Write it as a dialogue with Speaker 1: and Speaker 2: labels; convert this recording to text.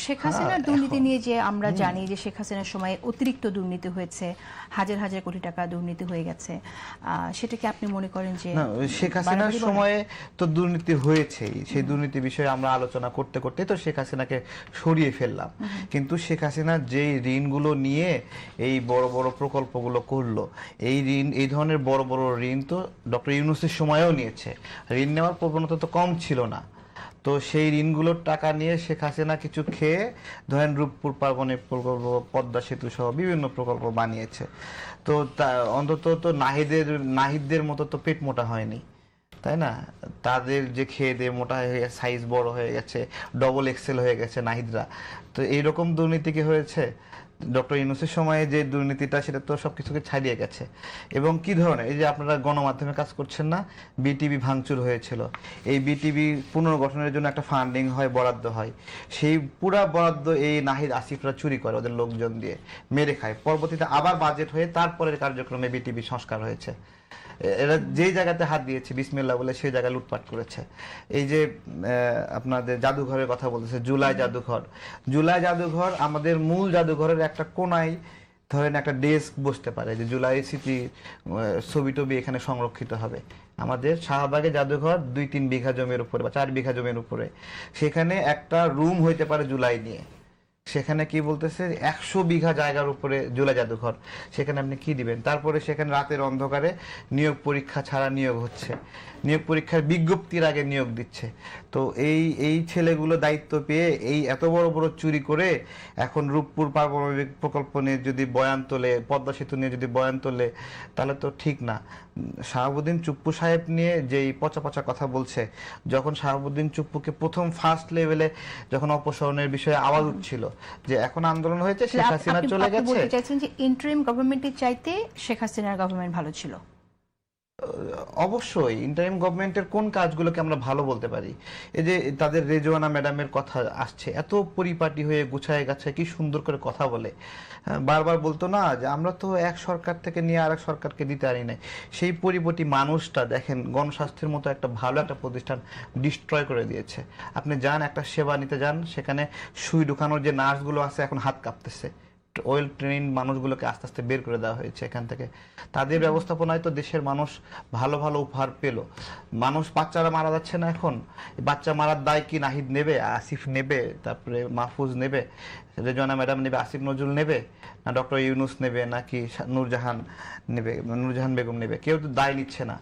Speaker 1: শেখ হাসিনার দুর্নীতি নিয়ে যে আমরা জানি যে শেখ হাসিনার সময় অতিরিক্ত দুর্নীতি হয়েছে, হাজার হাজার কোটি টাকা দুর্নীতি হয়ে গেছে, সেটা কি আপনি মনে করেন যে
Speaker 2: না, শেখ হাসিনার সময়ে তো দুর্নীতি হয়েছেই, সেই দুর্নীতি বিষয়ে আমরা আলোচনা করতে করতে তো শেখ হাসিনাকে সরিয়ে ফেললাম। কিন্তু শেখ হাসিনা যেই ঋণগুলো নিয়ে এই বড় বড় প্রকল্পগুলো করলো, এই ঋণ, এই ধরনের বড় বড় ঋণ তো ডক্টর ইউনূসের সময়েও নিয়েছে। ঋণ নেওয়ার প্রবণতা তো কম ছিল না। তো সেই ঋণগুলোর টাকা নিয়ে শেখ হাসিনা কিছু খেয়ে ধরেন রূপপুর পার্বণী প্রকল্প, পদ্মা সেতু সহ বিভিন্ন প্রকল্প বানিয়েছে। তো অন্তত তো নাহিদদের মতো তো পেট মোটা হয়নি, তাই না? তাদের যে খেয়ে দিয়ে মোটা হয়ে গেছে, সাইজ বড় হয়ে গেছে, ডবল এক্সেল হয়ে গেছে নাহিদরা। তো এইরকম দুর্নীতি কি হয়েছে? ডক্টর ইউনূসের সময়ে যে দুর্নীতিটা, সেটা তো সবকিছুকে ছাড়িয়ে গেছে। এবং কি ধরনের, এই যে আপনারা গণমাধ্যমে কাজ করছেন না, বিটিভি ভাঙচুর হয়েছিল, এই বিটিভি পুনর্গঠনের জন্য একটা ফান্ডিং হয়, বরাদ্দ হয়, সেই পুরা বরাদ্দ এই নাহিদ আসিফরা চুরি করে ওদের লোকজন দিয়ে, মেরে খায়। পরবর্তীতে আবার বাজেট হয়ে তারপরের কার্যক্রমে বিটিভি সংস্কার হয়েছে। এরা যেই জায়গাতে হাত দিয়েছে বিসমিল্লাহ বলে সেই জায়গায় লুটপাট করেছে। এই যে আপনাদের জাদুঘরের কথা বলতেছে, জুলাই জাদুঘর, জুলাই জাদুঘর আমাদের মূল জাদুঘরের একটা কোনায় ধরেন একটা ডেস্ক বসতে পারে, যে জুলাই স্মৃতি ছবি টবি এখানে সংরক্ষিত হবে। আমাদের শাহবাগে জাদুঘর 2-3 বিঘা জমির উপরে বা 4 বিঘা জমির উপরে, সেখানে একটা রুম হইতে পারে জুলাই নিয়ে। সেখানে কি বলতেছে 100 বিঘা জায়গার উপরে জুলাই জাদুঘর, সেখানে আপনি কি দিবেন? তারপরে সেখানে রাতের অন্ধকারে নিয়োগ পরীক্ষা ছাড়া নিয়োগ হচ্ছে, নিয়োগ পরীক্ষার বিজ্ঞপ্তির আগে নিয়োগ দিচ্ছে। তো এই ছেলেগুলো দায়িত্ব পেয়ে এই এত বড় বড় চুরি করে এখন রূপপুর পারমাণবিক প্রকল্প নিয়ে যদি বয়ান তোলে, পদ্মা সেতু নিয়ে যদি বয়ান তোলে, তাহলে তো ঠিক না। শাহাবুদ্দিন চুপ্পু সাহেব নিয়ে যেই পচা পচা কথা বলছে, যখন শাহাবুদ্দিন চুপ্পুকে প্রথম ফার্স্ট লেভেলে যখন অপসারণের বিষয়ে আওয়াজ উঠছিল যে এখন আন্দোলন হয়েছে, শেখ হাসিনা চলে গেছে,
Speaker 1: বলতে চাইছেন যে ইন্টারিম গভর্নমেন্টের চাইতে শেখ হাসিনার গভর্নমেন্ট ভালো ছিল?
Speaker 2: অবশ্যই ইন্টারিম গভর্নমেন্টের কোন কাজগুলোকে আমরা ভালো বলতে পারি? এই যে তাদের রেজওয়ানা ম্যাডামের কথা আসছে, এত পরিপাটি হয়ে গুছায় গাছায় কি সুন্দর করে কথা বলে, বারবার বলতো না যে আমরা তো এক সরকার থেকে নিয়ে আরেক সরকারকে দিতে পারি নাই। সেই পরিপাটি মানুষটা দেখেন গণস্বাস্থ্যের মতো একটা ভালো একটা প্রতিষ্ঠান ডিস্ট্রয় করে দিয়েছে। আপনি যান একটা সেবা নিতে যান, সেখানে সুই ঢুকানোর যে নার্সগুলো আছে এখন হাত কাঁপতেছে। ওয়েল ট্রেন মানুষগুলোকে আস্তে আস্তে বের করে দেওয়া হয়েছে এখান থেকে। তাদের ব্যবস্থাপনায় তো দেশের মানুষ ভালো ভালো উপহার পেল। মানুষ, বাচ্চারা মারা যাচ্ছে না এখন, বাচ্চা মারার দায় কি নাহিদ নেবে, আসিফ নেবে, তারপরে মাহফুজ নেবে, রেজওয়ানা ম্যাডাম নেবে, আসিফ নজরুল নেবে, না ডক্টর ইউনূস নেবে, নাকি নূরজাহান নেবে, নূরজাহান বেগম নেবে? কেউ তো দায় নিচ্ছে না।